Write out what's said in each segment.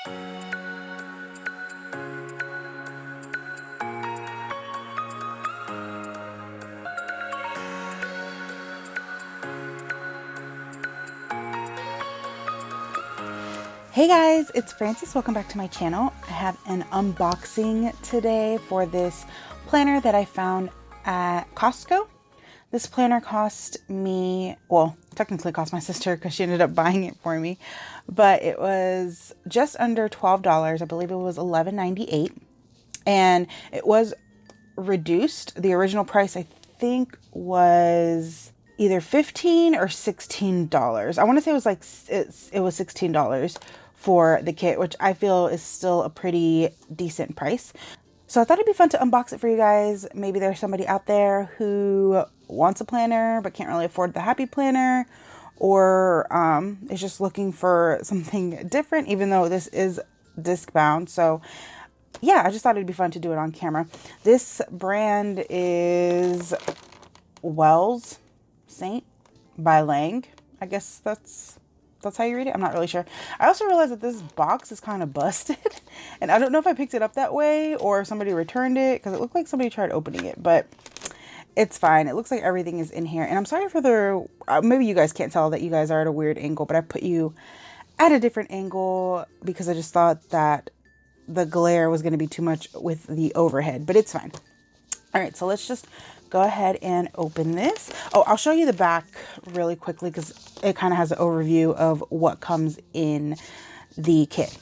Hey guys, it's Frances. Welcome back to my channel. I have an unboxing today for this planner that I found at Costco. This planner cost me, well, technically cost my sister because she ended up buying it for me, but it was just under $12. I believe it was $11.98, and it was reduced. The original price, I think, was either $15 or $16. I want to say it was like it was $16 for the kit, which I feel is still a pretty decent price. So I thought it'd be fun to unbox it for you guys. Maybe there's somebody out there who wants a planner but can't really afford the Happy Planner, or is just looking for something different, even though this is Discbound. So yeah, I just thought it'd be fun to do it on camera. This brand is Wells Saint by Lang. I guess that's how you read it. I'm not really sure. I also realized that this box is kind of busted, and I don't know if I picked it up that way or if somebody returned it, because it looked like somebody tried opening it, but it's fine. It looks like everything is in here. And I'm sorry for the, maybe you guys can't tell that you guys are at a weird angle, but I put you at a different angle because I just thought that the glare was going to be too much with the overhead, but it's fine. All right, so let's just go ahead and open this. Oh, I'll show you the back really quickly because it kind of has an overview of what comes in the kit.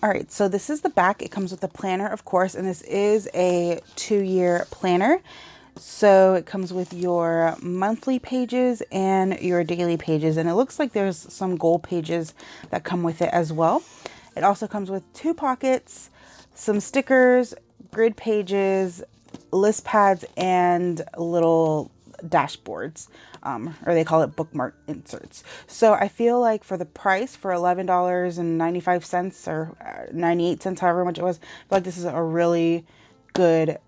All right, so this is the back. It comes with the planner, of course, and this is a 2-year planner. So it comes with your monthly pages and your daily pages, and it looks like there's some goal pages that come with it as well. It also comes with 2 pockets, some stickers, grid pages, list pads, and little dashboards, or they call it bookmark inserts. So I feel like for the price, for $11.95 or 98 cents, however much it was, I feel like this is a really good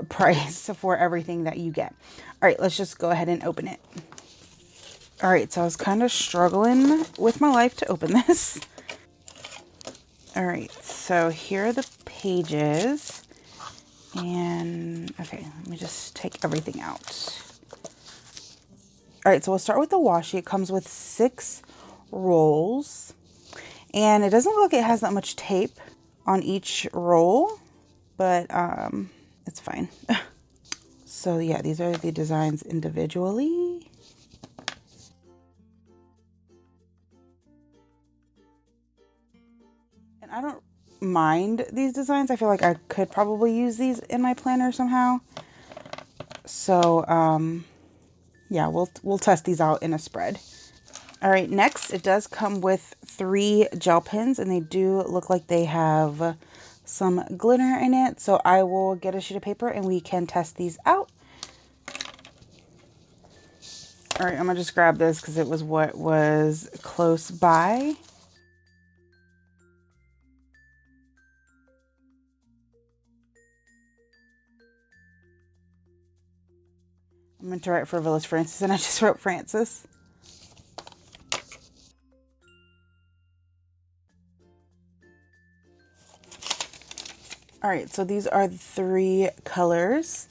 price for everything that you get. All right, let's just go ahead and open it. All right, so I was kind of struggling with my life to open this. All right, so here are the pages. And okay, let me just take everything out. All right, so we'll start with the washi. It comes with 6 rolls, and it doesn't look like it has that much tape on each roll, but it's fine. So yeah, these are the designs individually. And I don't mind these designs. I feel like I could probably use these in my planner somehow. So yeah, we'll test these out in a spread. All right, next it does come with 3 gel pens, and they do look like they have some glitter in it. So I will get a sheet of paper and we can test these out. All right, I'm gonna just grab this because it was what was close by. I meant to write Frivolous Frances, and I just wrote Frances. All right, so these are the 3 colors.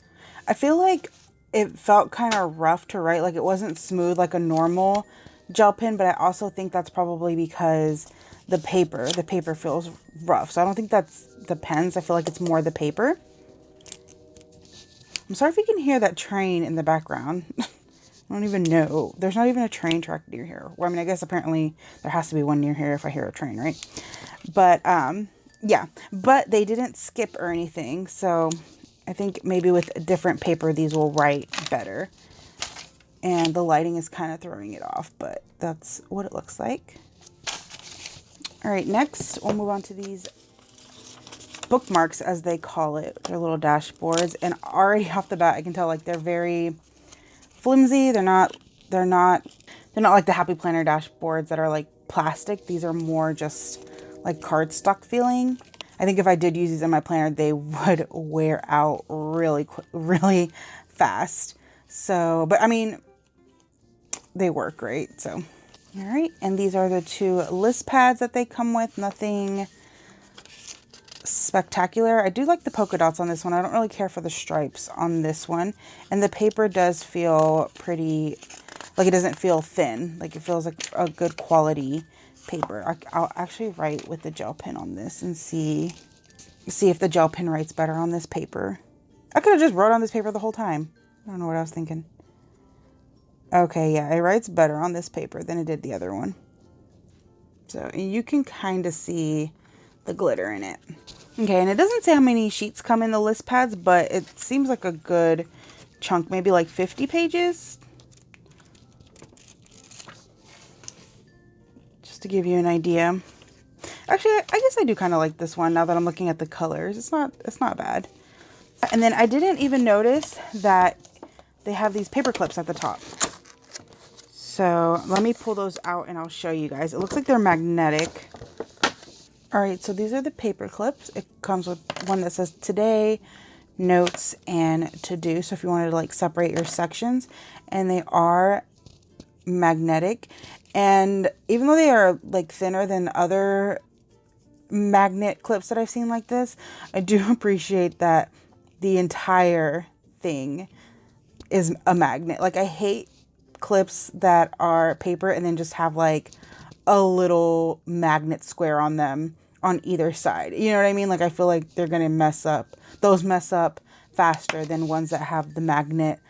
I feel like it felt kind of rough to write, like it wasn't smooth like a normal gel pen, but I also think that's probably because the paper feels rough. So I don't think that's the pens. I feel like it's more the paper. I'm sorry if you can hear that train in the background. I don't even know. There's not even a train track near here. Well, I mean, I guess apparently there has to be one near here if I hear a train, right? But yeah, but they didn't skip or anything. So I think maybe with a different paper, these will write better. And the lighting is kind of throwing it off, but that's what it looks like. All right, next we'll move on to these bookmarks, as they call it. They're little dashboards, and already off the bat I can tell like they're very flimsy. They're not like the Happy Planner dashboards that are like plastic. These are more just like cardstock feeling. I think if I did use these in my planner, they would wear out really fast. So, but I mean, they work great. So All right, and these are the 2 list pads that they come with. Nothing spectacular. I do like the polka dots on this one. I don't really care for the stripes on this one. And the paper does feel pretty, like it doesn't feel thin. Like it feels like a good quality paper. I'll actually write with the gel pen on this and see if the gel pen writes better on this paper. I could have just wrote on this paper the whole time. I don't know what I was thinking. Okay, yeah, it writes better on this paper than it did the other one. So you can kind of see the glitter in it. Okay, and it doesn't say how many sheets come in the list pads, but it seems like a good chunk, maybe like 50 pages. Just to give you an idea. Actually, I guess I do kind of like this one now that I'm looking at the colors. It's not bad. And then I didn't even notice that they have these paper clips at the top. So let me pull those out and I'll show you guys. It looks like they're magnetic. All right, so these are the paper clips. It comes with one that says today, notes, and to do. So if you wanted to like separate your sections, and they are magnetic. And even though they are like thinner than other magnet clips that I've seen like this, I do appreciate that the entire thing is a magnet. Like I hate clips that are paper and then just have like a little magnet square on them on either side. You know what I mean? Like I feel like they're gonna mess up. Those mess up faster than ones that have the magnet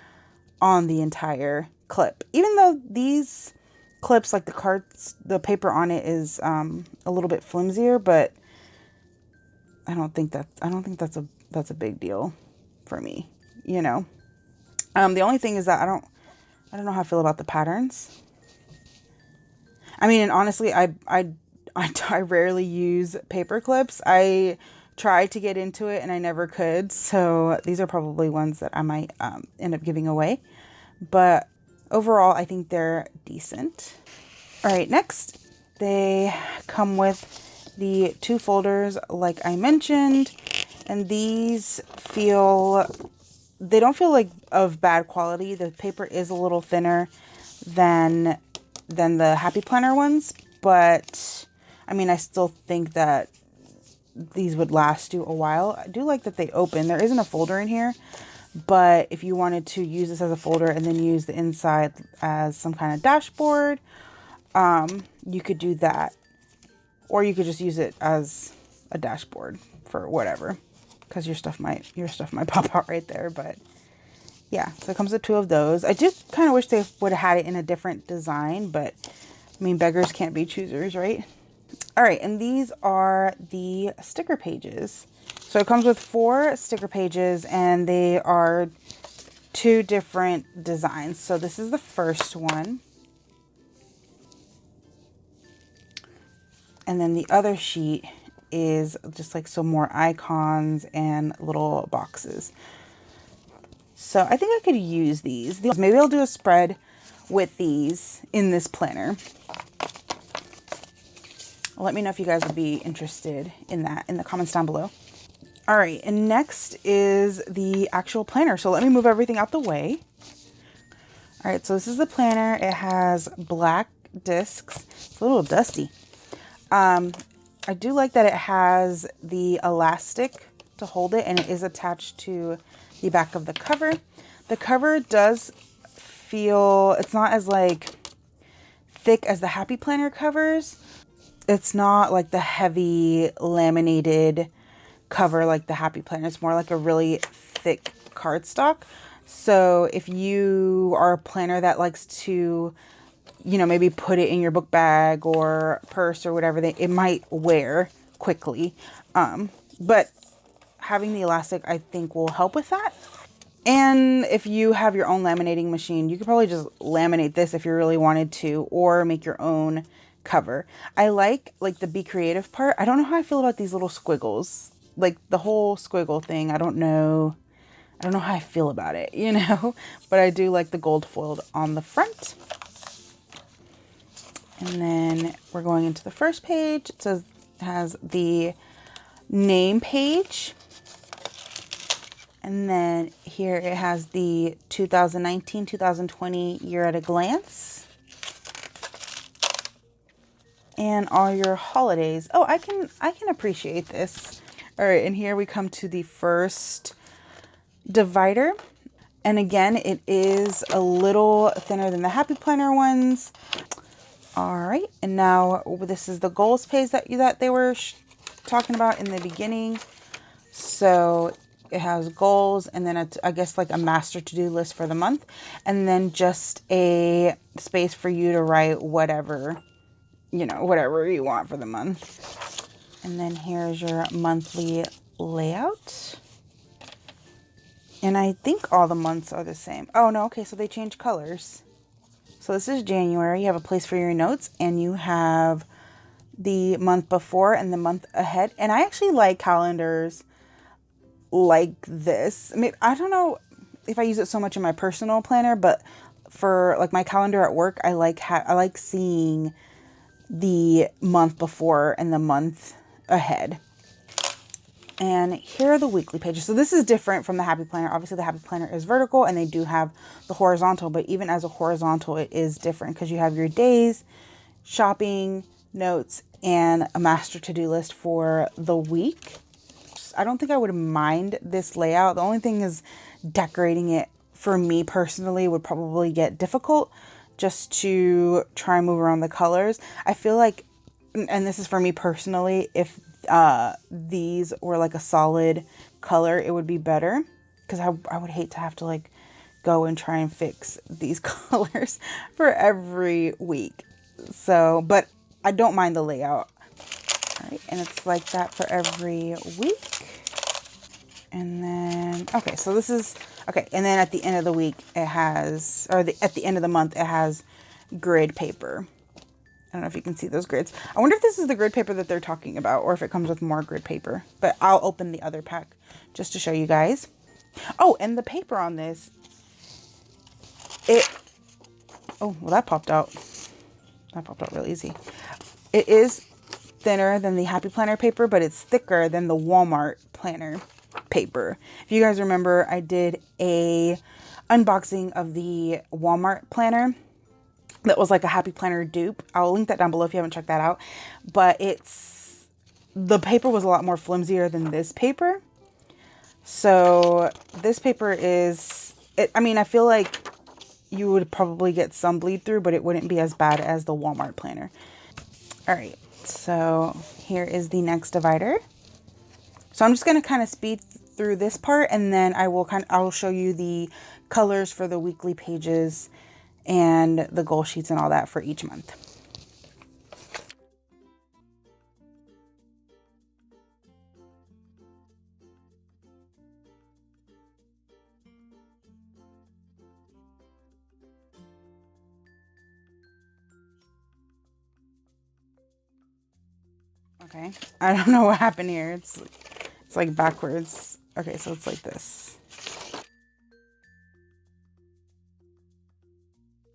on the entire clip. Even though these clips, like the cards, the paper on it is a little bit flimsier, but I don't think that's a big deal for me, you know. The only thing is that I don't know how I feel about the patterns. I mean, and honestly, I rarely use paper clips. I tried to get into it and I never could. So these are probably ones that I might end up giving away. But overall, I think they're decent. All right, next, they come with the 2 folders like I mentioned. And these they don't feel like of bad quality. The paper is a little thinner than the Happy Planner ones, but I mean, I still think that these would last you a while. I do like that they open. There isn't a folder in here, but if you wanted to use this as a folder and then use the inside as some kind of dashboard, you could do that. Or you could just use it as a dashboard for whatever, because your stuff might pop out right there. But yeah, so it comes with 2 of those. I do kind of wish they would have had it in a different design, but I mean, beggars can't be choosers, right? All right, and these are the sticker pages. So it comes with 4 sticker pages, and they are 2 different designs. So this is the first one. And then the other sheet is just like some more icons and little boxes. So I think I could use these. Maybe I'll do a spread with these in this planner. Let me know if you guys would be interested in that in the comments down below. All right, and next is the actual planner. So let me move everything out the way. All right, so this is the planner. It has black discs. It's a little dusty. I do like that it has the elastic to hold it, and it is attached to the back of the cover. The cover does feel, it's not as like thick as the Happy Planner covers. It's not like the heavy laminated cover like the Happy Planner. It's more like a really thick cardstock. So if you are a planner that likes to, you know, maybe put it in your book bag or purse or whatever, it might wear quickly. But having the elastic, I think, will help with that. And if you have your own laminating machine, you could probably just laminate this if you really wanted to, or make your own cover. I like the Be Creative part. I don't know how I feel about these little squiggles, like the whole squiggle thing. I don't know how I feel about it, you know, but I do like the gold foiled on the front. And then we're going into the first page. It has the name page. And then here it has the 2019-2020 year at a glance. and all your holidays. Oh, I can appreciate this. All right, and here we come to the first divider. And again, it is a little thinner than the Happy Planner ones. All right, and now this is the goals page that they were talking about in the beginning. So it has goals, and then it's, I guess, like a master to-do list for the month, and then just a space for you to write whatever, you know, whatever you want for the month. And then here's your monthly layout. And I think all the months are the same. Oh no, okay, so they change colors. So this is January. You have a place for your notes, and you have the month before and the month ahead. And I actually like calendars like this. I mean, I don't know if I use it so much in my personal planner, but for like my calendar at work, I like seeing the month before and the month ahead. And here are the weekly pages. So this is different from the Happy Planner. Obviously the Happy Planner is vertical and they do have the horizontal, but even as a horizontal, it is different because you have your days, shopping, notes, and a master to-do list for the week. I don't think I would mind this layout. The only thing is decorating it for me personally would probably get difficult just to try and move around the colors. I feel like, and this is for me personally, if these were like a solid color, it would be better, because I would hate to have to like go and try and fix these colors for every week. So, but I don't mind the layout. All right, and it's like that for every week. And then, okay, so this is, okay, and then at the end of the week, it has, or at the end of the month, it has grid paper. I don't know if you can see those grids. I wonder if this is the grid paper that they're talking about, or if it comes with more grid paper. But I'll open the other pack just to show you guys. Oh, and the paper on this, oh, well, that popped out. That popped out real easy. It is thinner than the Happy Planner paper, but it's thicker than the Walmart planner paper. If you guys remember, I did a unboxing of the Walmart planner that was like a Happy Planner dupe. I'll link that down below if you haven't checked that out. But the paper was a lot more flimsier than this paper. So this paper is, I mean, I feel like you would probably get some bleed through, but it wouldn't be as bad as the Walmart planner. All right, so here is the next divider. So I'm just going to kind of speed through this part, and then I will show you the colors for the weekly pages and the goal sheets and all that for each month. Okay, I don't know what happened here. It's like backwards. Okay, so it's like this.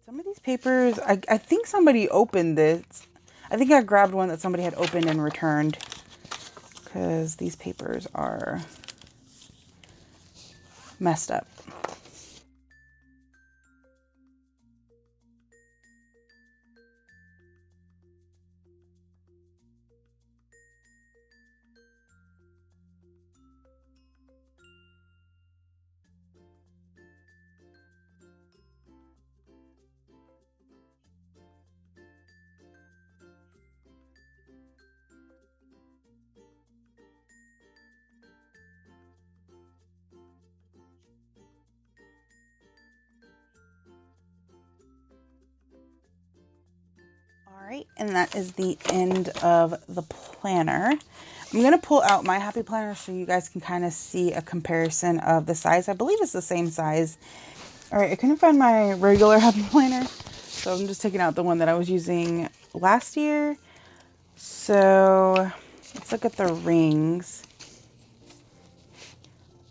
Some of these papers, I think somebody opened this. I think I grabbed one that somebody had opened and returned, because these papers are messed up. All right, and that is the end of the planner. I'm going to pull out my Happy Planner so you guys can kind of see a comparison of the size. I believe it's the same size. All right, I couldn't find my regular Happy Planner, so I'm just taking out the one that I was using last year. So let's look at the rings.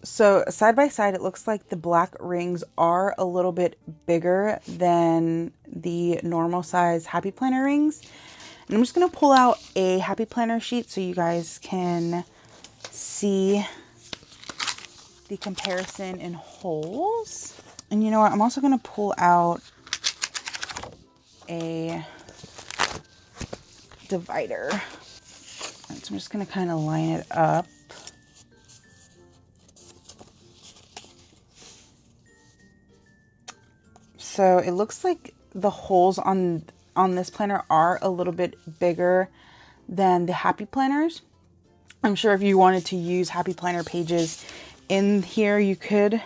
So side by side, it looks like the black rings are a little bit bigger than the normal size Happy Planner rings. And I'm just going to pull out a Happy Planner sheet so you guys can see the comparison in holes. And you know what? I'm also going to pull out a divider. So I'm just going to kind of line it up. So it looks like the holes on this planner are a little bit bigger than the Happy Planners. I'm sure if you wanted to use Happy Planner pages in here, you could.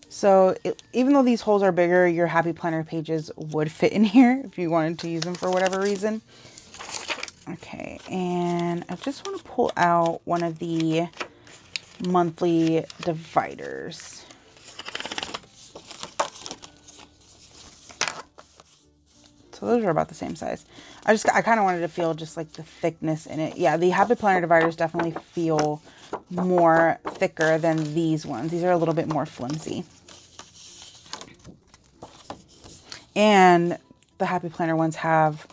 So even though these holes are bigger, your Happy Planner pages would fit in here if you wanted to use them for whatever reason. Okay, and I just want to pull out one of the monthly dividers. So those are about the same size. I kind of wanted to feel just like the thickness in it. Yeah, the Happy Planner dividers definitely feel more thicker than these ones. These are a little bit more flimsy. And the Happy Planner ones have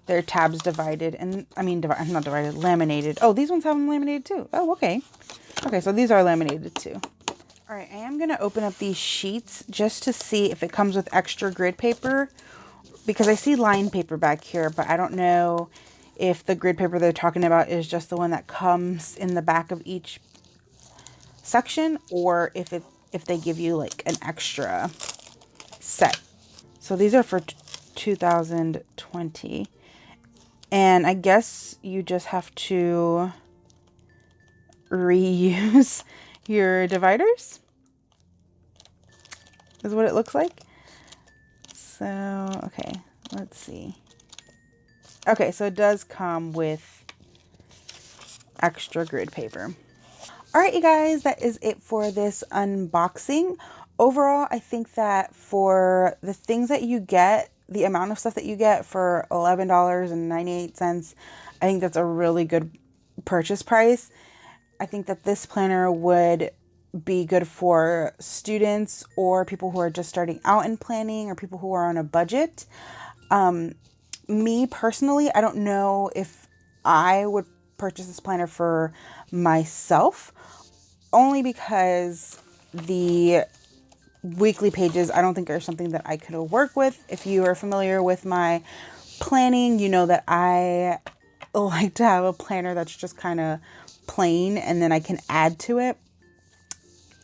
their tabs divided and, not divided, laminated. Oh, these ones have them laminated too. Oh, okay. Okay, so these are laminated too. All right, I am going to open up these sheets just to see if it comes with extra grid paper, because I see lined paper back here, but I don't know if the grid paper they're talking about is just the one that comes in the back of each section, or if they give you like an extra set. So these are for 2020. And I guess you just have to reuse your dividers, is what it looks like. So, okay, let's see. Okay, so it does come with extra grid paper. All right, you guys, that is it for this unboxing. Overall, I think that for the things that you get, the amount of stuff that you get for $11.98, I think that's a really good purchase price. I think that this planner would be good for students or people who are just starting out in planning or people who are on a budget. Me personally, I don't know if I would purchase this planner for myself, only because the weekly pages I don't think are something that I could work with. If you are familiar with my planning, you know that I like to have a planner that's just kind of plain and then I can add to it.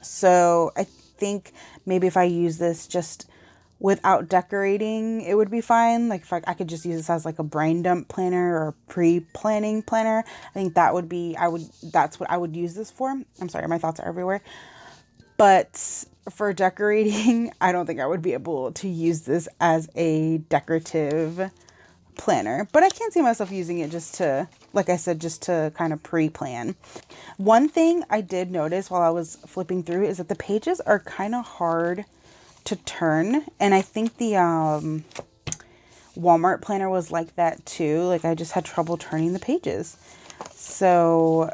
So I think maybe if I use this just without decorating, it would be fine. Like if I could just use this as like a brain dump planner or a pre-planning planner, I think that would be, that's what I would use this for. I'm sorry, my thoughts are everywhere. But for decorating, I don't think I would be able to use this as a decorative planner. But I can see myself using it just to, like I said, just to kind of pre-plan. One thing I did notice while I was flipping through is that the pages are kind of hard to turn. And I think the Walmart planner was like that too. Like I just had trouble turning the pages. So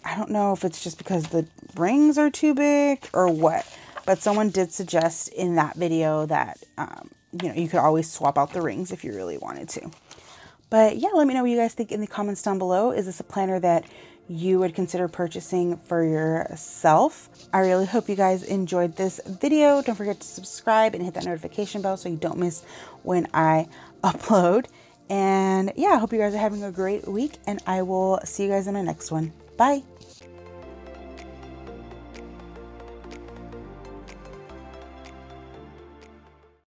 I don't know if it's just because the rings are too big or what, but someone did suggest in that video that, you could always swap out the rings if you really wanted to. But yeah, let me know what you guys think in the comments down below. Is this a planner that you would consider purchasing for yourself? I really hope you guys enjoyed this video. Don't forget to subscribe and hit that notification bell so you don't miss when I upload. And yeah, I hope you guys are having a great week, and I will see you guys in my next one. Bye.